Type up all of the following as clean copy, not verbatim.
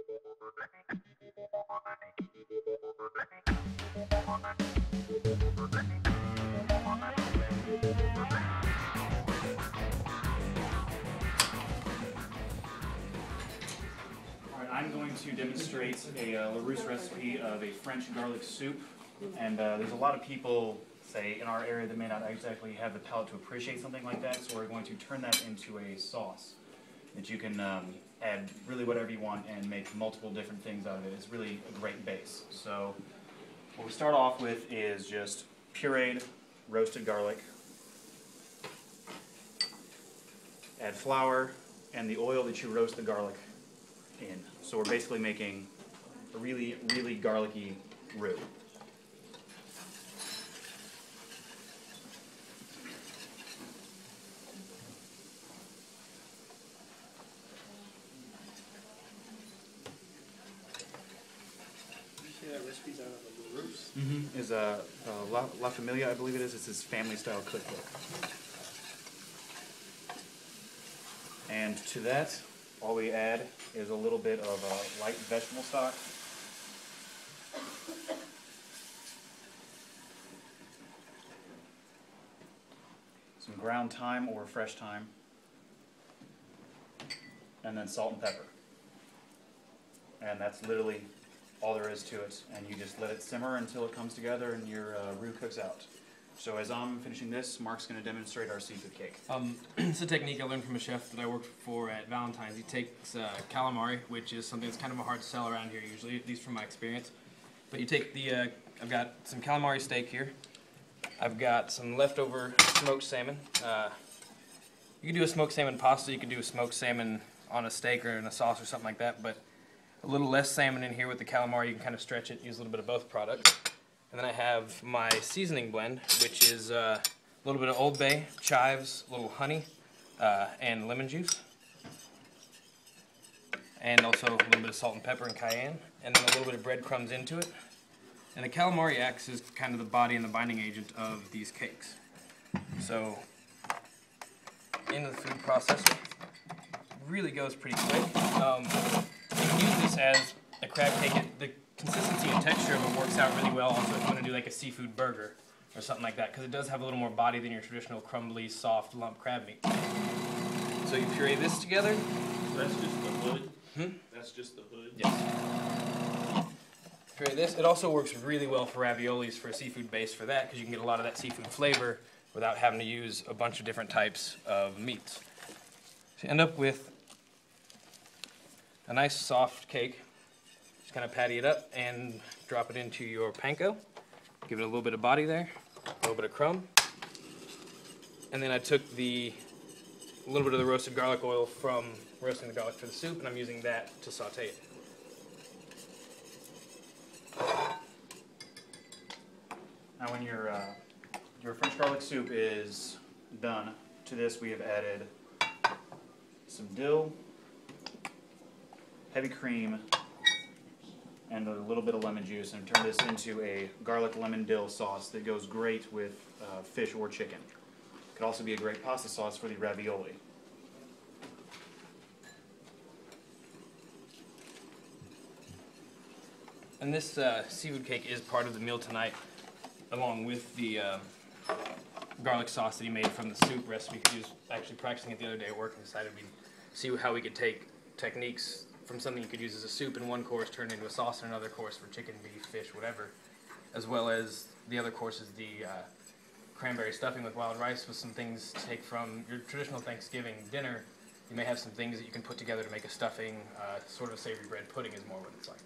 I'm going to demonstrate a LaRousse recipe of a French garlic soup, and there's a lot of people, say, in our area that may not exactly have the palate to appreciate something like that, so we're going to turn that into a sauce that you can add really whatever you want and make multiple different things out of it. It's really a great base. So what we start off with is just pureed roasted garlic, add flour and the oil that you roast the garlic in. So we're basically making a really, really garlicky roux. You say that recipe's out of the LaRousse? Mm-hmm. Is La Familia, I believe it is. It's his family-style cookbook. And to that, all we add is a little bit of light vegetable stock. Some ground thyme or fresh thyme. And then salt and pepper. And that's literally all there is to it. And you just let it simmer until it comes together and your roux cooks out. So as I'm finishing this, Mark's going to demonstrate our seafood cake. It's a technique I learned from a chef that I worked for at Valentine's. He takes calamari, which is something that's kind of a hard sell around here usually, at least from my experience. But you take the, I've got some calamari steak here. I've got some leftover smoked salmon. You can do a smoked salmon pasta, you can do a smoked salmon on a steak or in a sauce or something like that, but a little less salmon in here with the calamari. You can kind of stretch it, use a little bit of both products. And then I have my seasoning blend, which is a little bit of Old Bay, chives, a little honey, and lemon juice. And also a little bit of salt and pepper and cayenne. And then a little bit of breadcrumbs into it. And the calamari acts as kind of the body and the binding agent of these cakes. So, into the food processor. Really goes pretty quick. You can use this as a crab cake. The consistency and texture of it works out really well also if you want to do like a seafood burger or something like that, because it does have a little more body than your traditional crumbly, soft lump crab meat. So you puree this together. So that's just the hood? Hmm? That's just the hood? Yes. Puree this. It also works really well for raviolis for a seafood base for that, because you can get a lot of that seafood flavor without having to use a bunch of different types of meats. So you end up with a nice soft cake. Just kind of patty it up and drop it into your panko. Give it a little bit of body there, a little bit of crumb. And then I took a little bit of the roasted garlic oil from roasting the garlic for the soup, and I'm using that to saute it. Now when your French garlic soup is done, to this we have added some dill, heavy cream, and a little bit of lemon juice, and turn this into a garlic lemon dill sauce that goes great with fish or chicken. Could also be a great pasta sauce for the ravioli. And this seafood cake is part of the meal tonight, along with the garlic sauce that he made from the soup recipe. He was actually practicing it the other day at work and decided we'd see how we could take techniques from something you could use as a soup in one course, turn it into a sauce in another course for chicken, beef, fish, whatever. As well as the other course is the cranberry stuffing with wild rice, with some things to take from your traditional Thanksgiving dinner. You may have some things that you can put together to make a stuffing, sort of a savory bread pudding is more what it's like.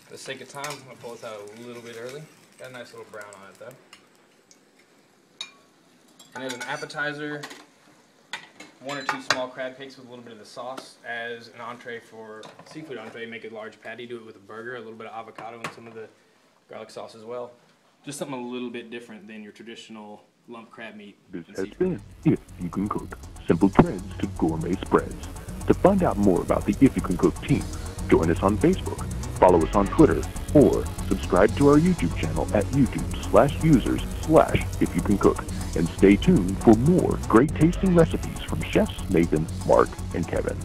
For the sake of time, I'm going to pull this out a little bit early. Got a nice little brown on it though. And as an appetizer, 1 or 2 small crab cakes with a little bit of the sauce as an entree for seafood entree. Make a large patty, do it with a burger, a little bit of avocado and some of the garlic sauce as well. Just something a little bit different than your traditional lump crab meat. This and has seafood. been If You Can Cook, simple threads to gourmet spreads. To find out more about the If You Can Cook team, join us on Facebook, follow us on Twitter, or subscribe to our YouTube channel at youtube.com/users/IfYouCanCook. And stay tuned for more great tasting recipes from chefs Nathan, Mark, and Kevin.